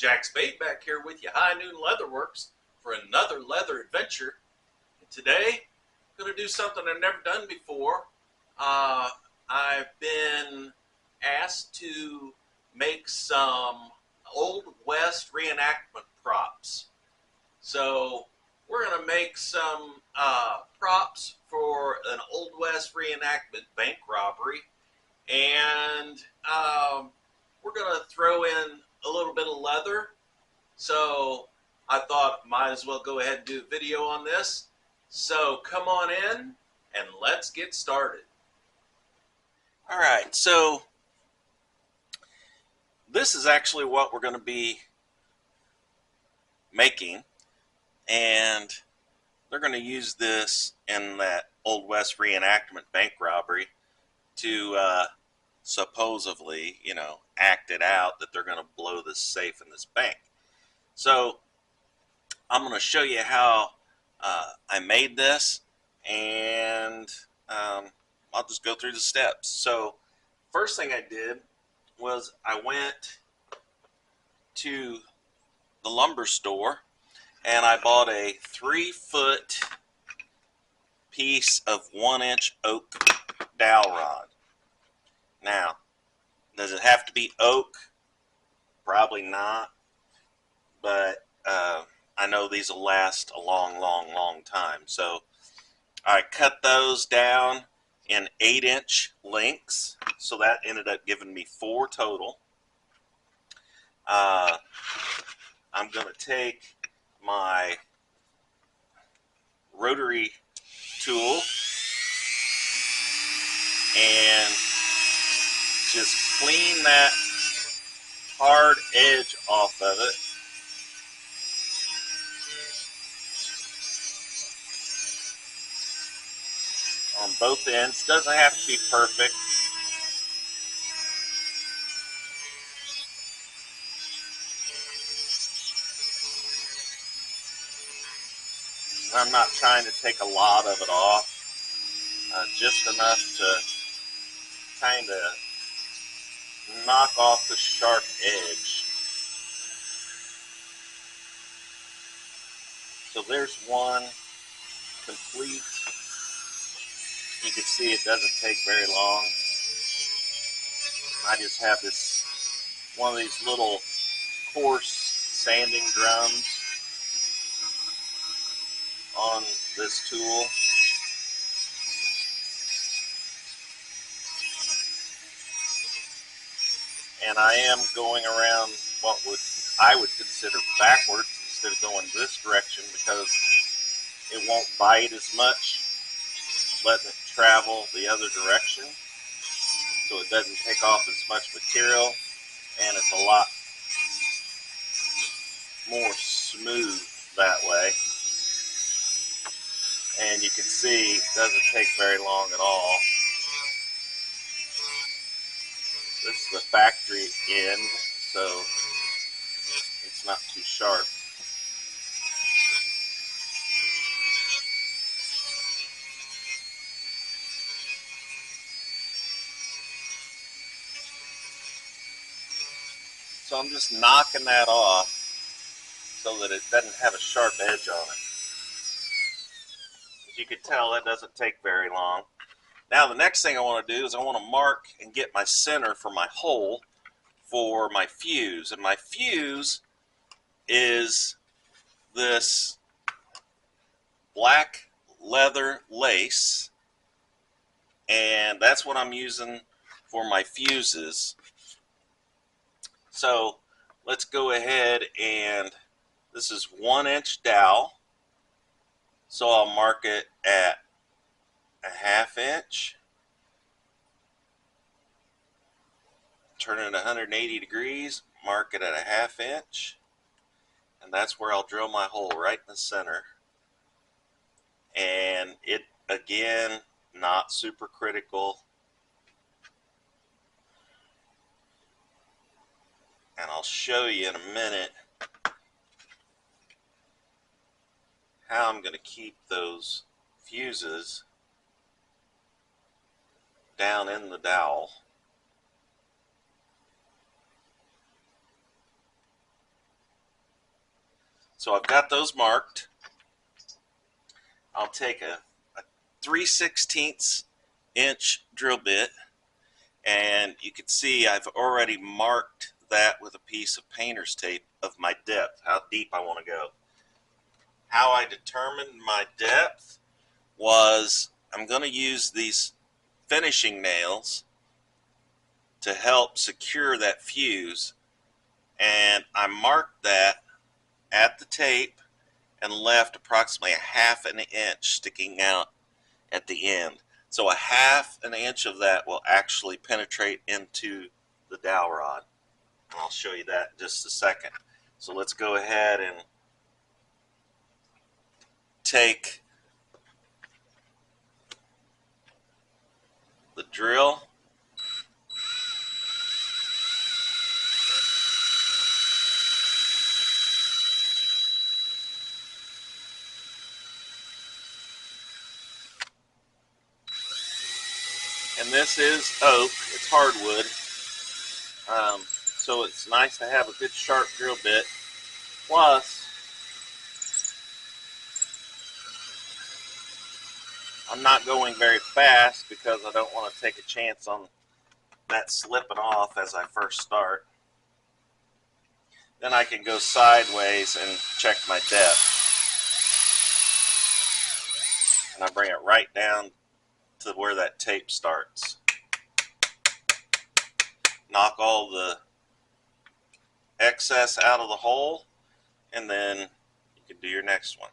Jack Spade back here with you, High Noon Leatherworks, for another leather adventure. And today, I'm going to do something I've never done before. I've been asked to make some Old West reenactment props. So we're going to make some props for an Old West reenactment bank robbery. And we're going to throw in a little bit of leather. So I thought might as well go ahead and do a video on this. So come on in and let's get started. All right, so this is actually what we're going to be making, and they're going to use this in that Old West reenactment bank robbery to supposedly, act it out that they're going to blow this safe in this bank. So I'm going to show you how I made this, and I'll just go through the steps. So first thing I did was I went to the lumber store and I bought a 3-foot piece of 1-inch oak dowel rod. Now, does it have to be oak? Probably not, but I know these will last a long time. So I cut those down in 8-inch lengths, so that ended up giving me 4 total. I'm going to take my rotary tool and just clean that hard edge off of it. On both ends. Doesn't have to be perfect. I'm not trying to take a lot of it off, just enough to kind of knock off the sharp edge. So there's one complete. You can see it doesn't take very long. I just have this, one of these little coarse sanding drums on this tool. And I am going around what I would consider backwards instead of going this direction, because it won't bite as much, letting it travel the other direction, so it doesn't take off as much material, and it's a lot more smooth that way. And you can see it doesn't take very long at all. This is the factory end, so it's not too sharp. So I'm just knocking that off so that it doesn't have a sharp edge on it. As you can tell, that doesn't take very long. Now the next thing I want to do is I want to mark and get my center for my hole for my fuse. And my fuse is this black leather lace, and that's what I'm using for my fuses. So let's go ahead, and this is 1-inch dowel, so I'll mark it at a 1/2 inch, turn it 180 degrees, mark it at a 1/2 inch, and that's where I'll drill my hole, right in the center. And it, again, not super critical. And I'll show you in a minute how I'm going to keep those fuses down in the dowel. So I've got those marked. I'll take a 3/16 inch drill bit, and you can see I've already marked that with a piece of painter's tape of my depth, how deep I want to go. How I determined my depth was I'm going to use these finishing nails to help secure that fuse, and I marked that at the tape and left approximately a half an inch sticking out at the end. So a half an inch of that will actually penetrate into the dowel rod. And I'll show you that in just a second. So let's go ahead and take the drill. And this is oak, it's hardwood. So it's nice to have a good sharp drill bit. Plus, I'm not going very fast because I don't want to take a chance on that slipping off as I first start. Then I can go sideways and check my depth. And I bring it right down to where that tape starts. Knock all the excess out of the hole, and then you can do your next one.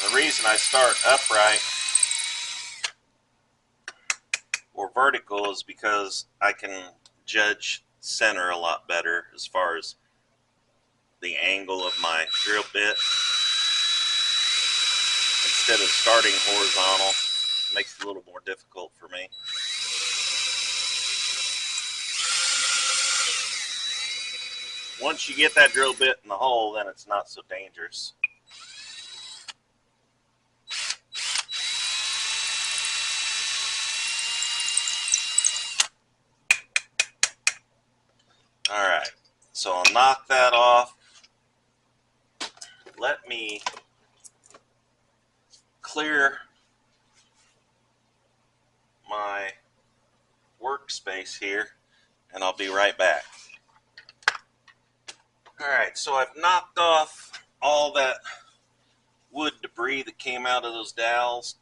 The reason I start upright or vertical is because I can judge center a lot better as far as the angle of my drill bit. Instead of starting horizontal, it makes it a little more difficult for me. Once you get that drill bit in the hole, then it's not so dangerous. Alright, so I'll knock that off. Let me clear my workspace here, and I'll be right back. Alright, so I've knocked off all that wood debris that came out of those dowels.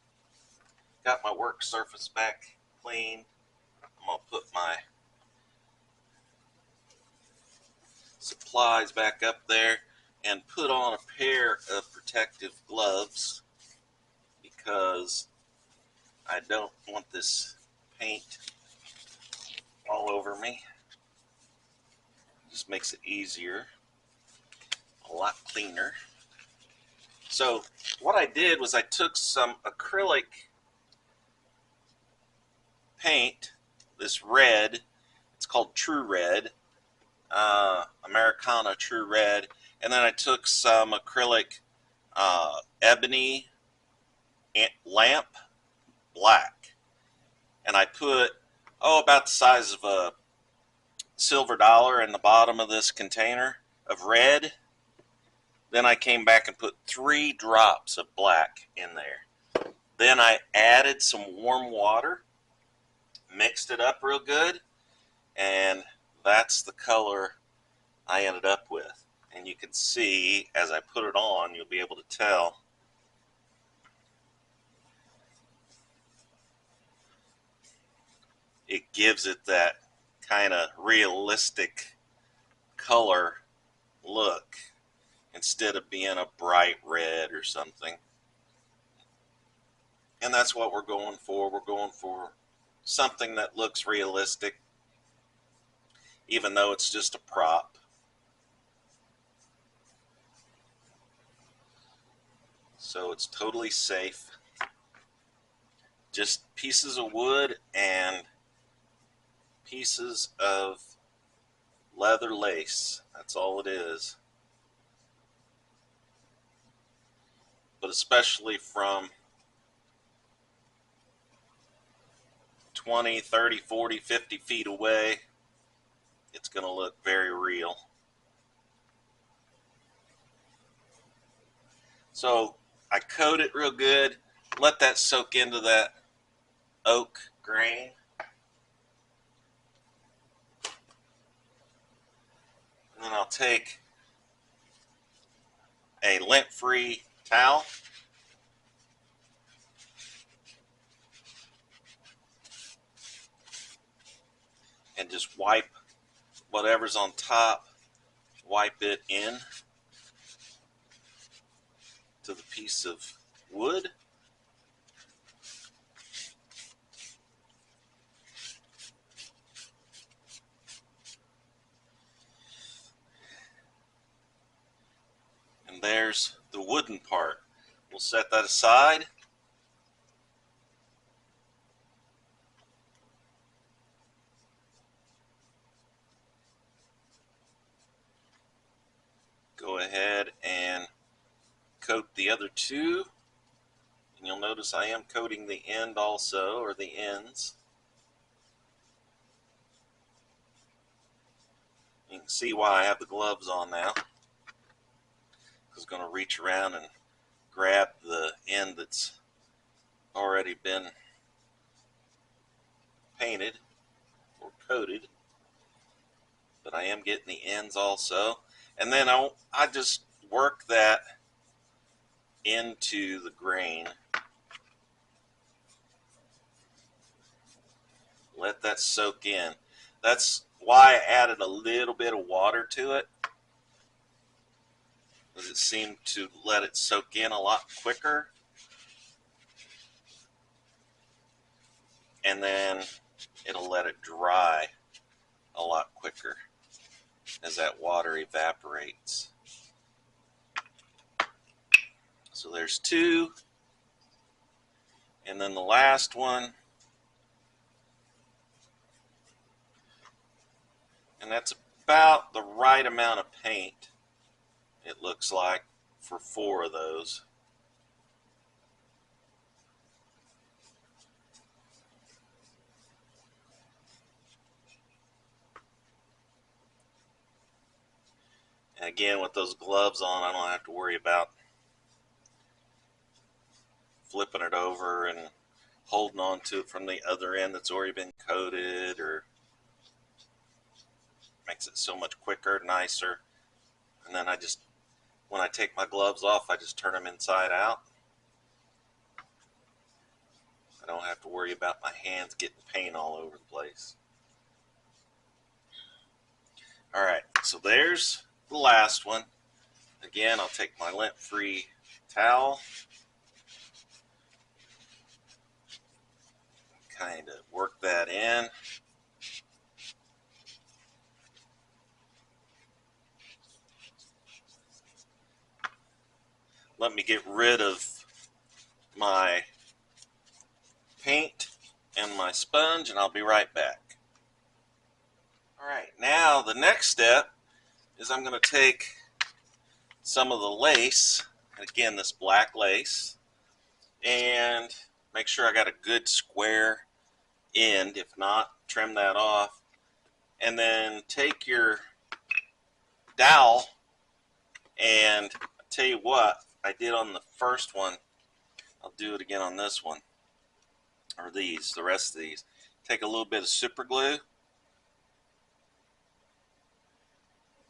Got my work surface back clean. I'm going to put my supplies back up there and put on a pair of protective gloves because I don't want this paint all over me. Just makes it easier, a lot cleaner. So what I did was I took some acrylic paint, this red, it's called True Red, Americana True Red, and then I took some acrylic ebony lamp black, and I put about the size of a silver dollar in the bottom of this container of red. Then I came back and put 3 drops of black in there. Then I added some warm water, mixed it up real good, and that's the color I ended up with. And you can see as I put it on, you'll be able to tell it gives it that kind of realistic color look instead of being a bright red or something. And that's what we're going for. We're going for something that looks realistic, even though it's just a prop. So it's totally safe. Just pieces of wood and pieces of leather lace. That's all it is. But especially from 20, 30, 40, 50 feet away, it's going to look very real. So I coat it real good, let that soak into that oak grain. And then I'll take a lint-free towel and just wipe whatever's on top, wipe it in to the piece of wood. And there's the wooden part. We'll set that aside. Go ahead and coat the other two. And you'll notice I am coating the end also, or the ends. You can see why I have the gloves on now. Because I'm going to reach around and grab the end that's already been painted or coated. But I am getting the ends also. And then I just work that into the grain. Let that soak in. That's why I added a little bit of water to it, because it seemed to let it soak in a lot quicker. And then it'll let it dry a lot quicker as that water evaporates. So there's two. And then the last one. And that's about the right amount of paint, it looks like, for 4 of those. And again, with those gloves on, I don't have to worry about flipping it over and holding on to it from the other end that's already been coated, or makes it so much quicker, nicer. And then when I take my gloves off, I just turn them inside out. I don't have to worry about my hands getting paint all over the place. Alright, so there's the last one. Again, I'll take my lint-free towel, kind of work that in. Let me get rid of my paint and my sponge, and I'll be right back. Alright, now the next step is I'm going to take some of the lace, again this black lace, and make sure I got a good square end. If not, trim that off. And then take your dowel, and I'll tell you what I did on the first one, I'll do it again on this one, or these, the rest of these. Take a little bit of super glue,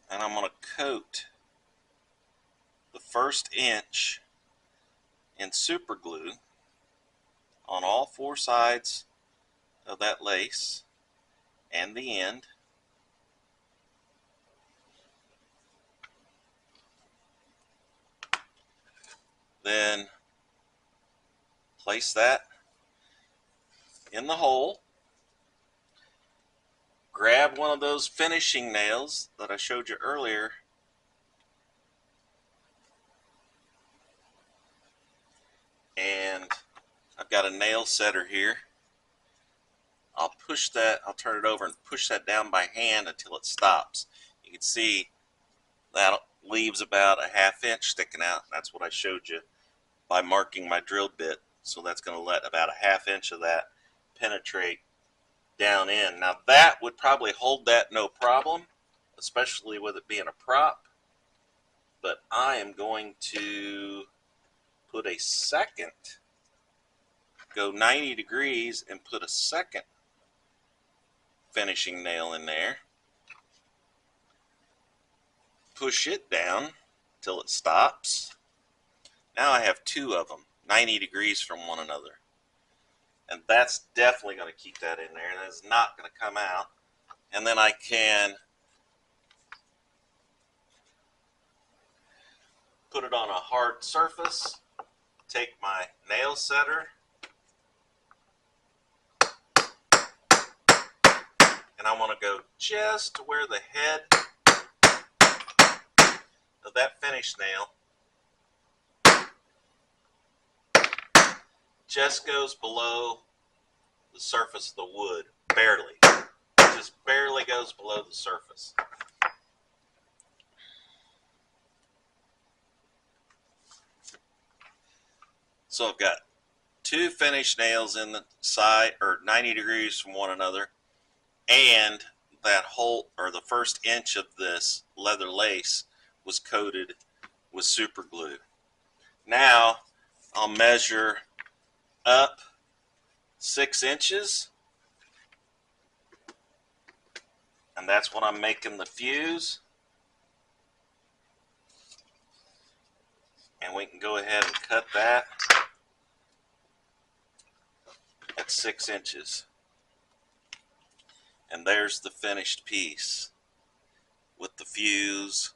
and I'm going to coat the first inch in super glue on all 4 sides of that lace and the end. Then place that in the hole. Grab one of those finishing nails that I showed you earlier, and I've got a nail setter here. I'll turn it over and push that down by hand until it stops. You can see that leaves about a 1/2 inch sticking out. That's what I showed you by marking my drill bit. So that's going to let about a 1/2 inch of that penetrate down in. Now that would probably hold that no problem, especially with it being a prop. But I am going to put a second, go 90 degrees and put a second finishing nail in there. Push it down till it stops. Now I have two of them, 90 degrees from one another. And that's definitely going to keep that in there. That is not going to come out. And then I can put it on a hard surface, take my nail setter, and I want to go just to where the head of that finish nail just goes below the surface of the wood, barely. Just barely goes below the surface. So I've got two finished nails in the side, or 90 degrees from one another, and that whole, or the first inch of this leather lace was coated with super glue. Now I'll measure up 6 inches, and that's when I'm making the fuse. And we can go ahead and cut that at 6 inches. And there's the finished piece with the fuse.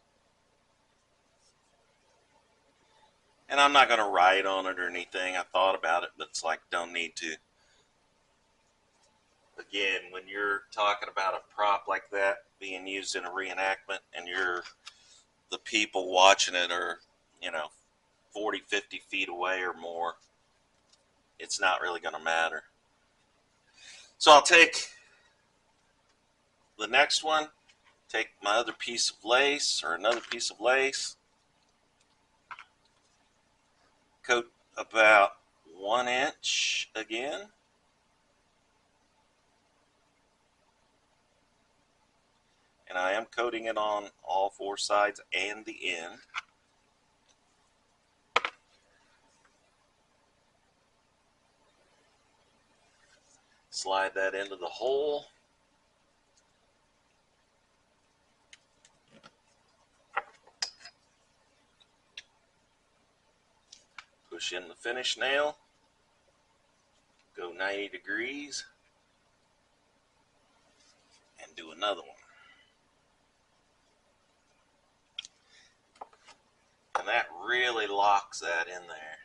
And I'm not going to write on it or anything. I thought about it, but it's like, don't need to. Again, when you're talking about a prop like that being used in a reenactment and the people watching it are, 40, 50 feet away or more, it's not really going to matter. So I'll take the next one, take my other piece of lace or another piece of lace, coat about 1 inch again. And I am coating it on all 4 sides and the end. Slide that into the hole. Push in the finish nail. Go 90 degrees. And do another one. And that really locks that in there.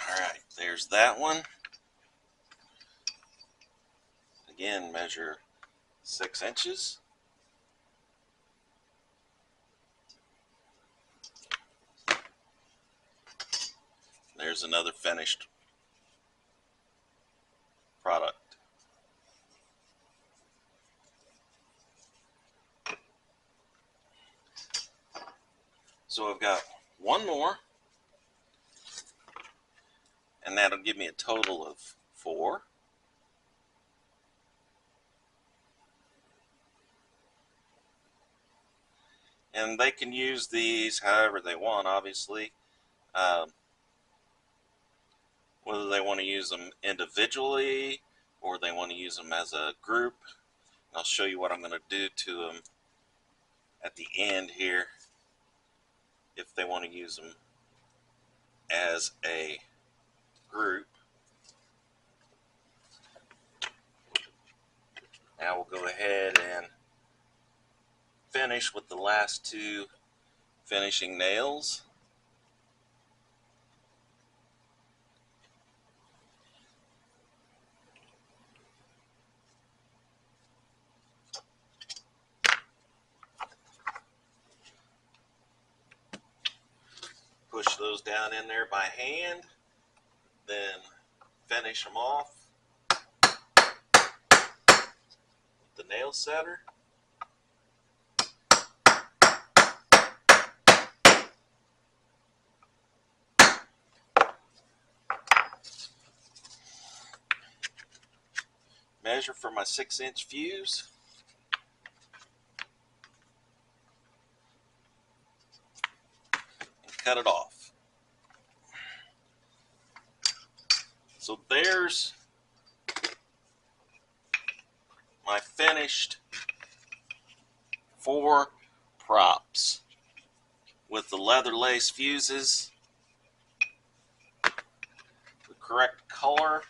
Alright, there's that one. Again, measure 6 inches. There's another finished product. So I've got one more, and that'll give me a total of 4. And they can use these however they want, obviously. Whether they want to use them individually or they want to use them as a group. I'll show you what I'm going to do to them at the end here if they want to use them as a group. Now we'll go ahead and finish with the last 2 finishing nails. push those down in there by hand, then finish them off with the nail setter. Measure for my 6-inch fuse. And cut it off. So there's my finished 4 props with the leather lace fuses, the correct color,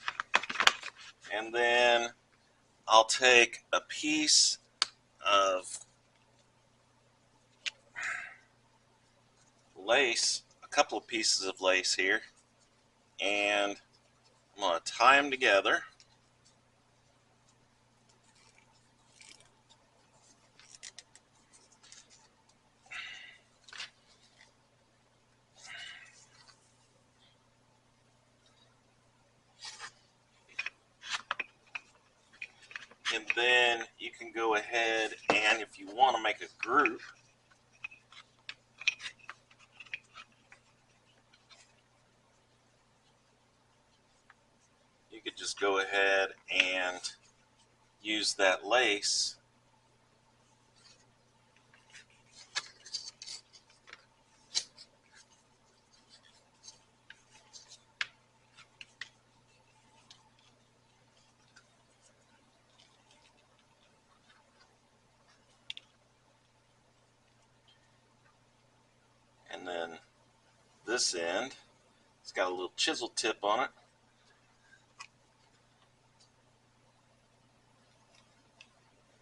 and then I'll take a piece of lace, a couple of pieces of lace here, and I'm going to tie them together. And then you can go ahead and, if you want to make a group, you could just go ahead and use that lace and then this end, it's got a little chisel tip on it.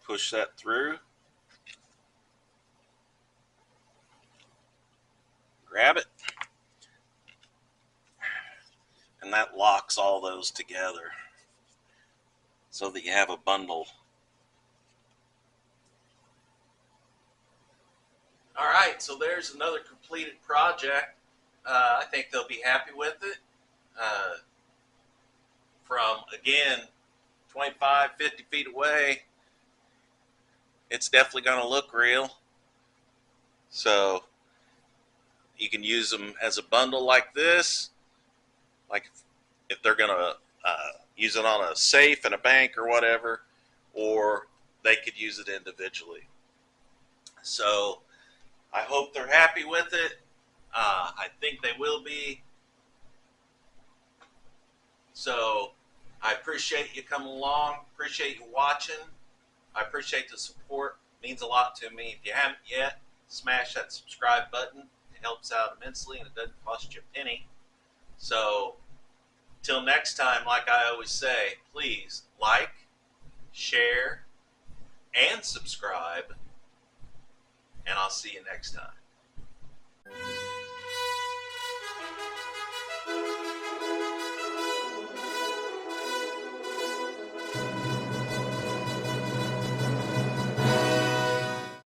Push that through, grab it, and that locks all those together so that you have a bundle. All right, so there's another completed project. I think they'll be happy with it. From, again, 25, 50 feet away, it's definitely going to look real. So you can use them as a bundle like this, like if they're going to use it on a safe in a bank or whatever, or they could use it individually. So I hope they're happy with it. I think they will be. So I appreciate you coming along. Appreciate you watching. I appreciate the support. It means a lot to me. If you haven't yet, smash that subscribe button. It helps out immensely, and it doesn't cost you a penny. So till next time, like I always say, please like, share, and subscribe. And I'll see you next time.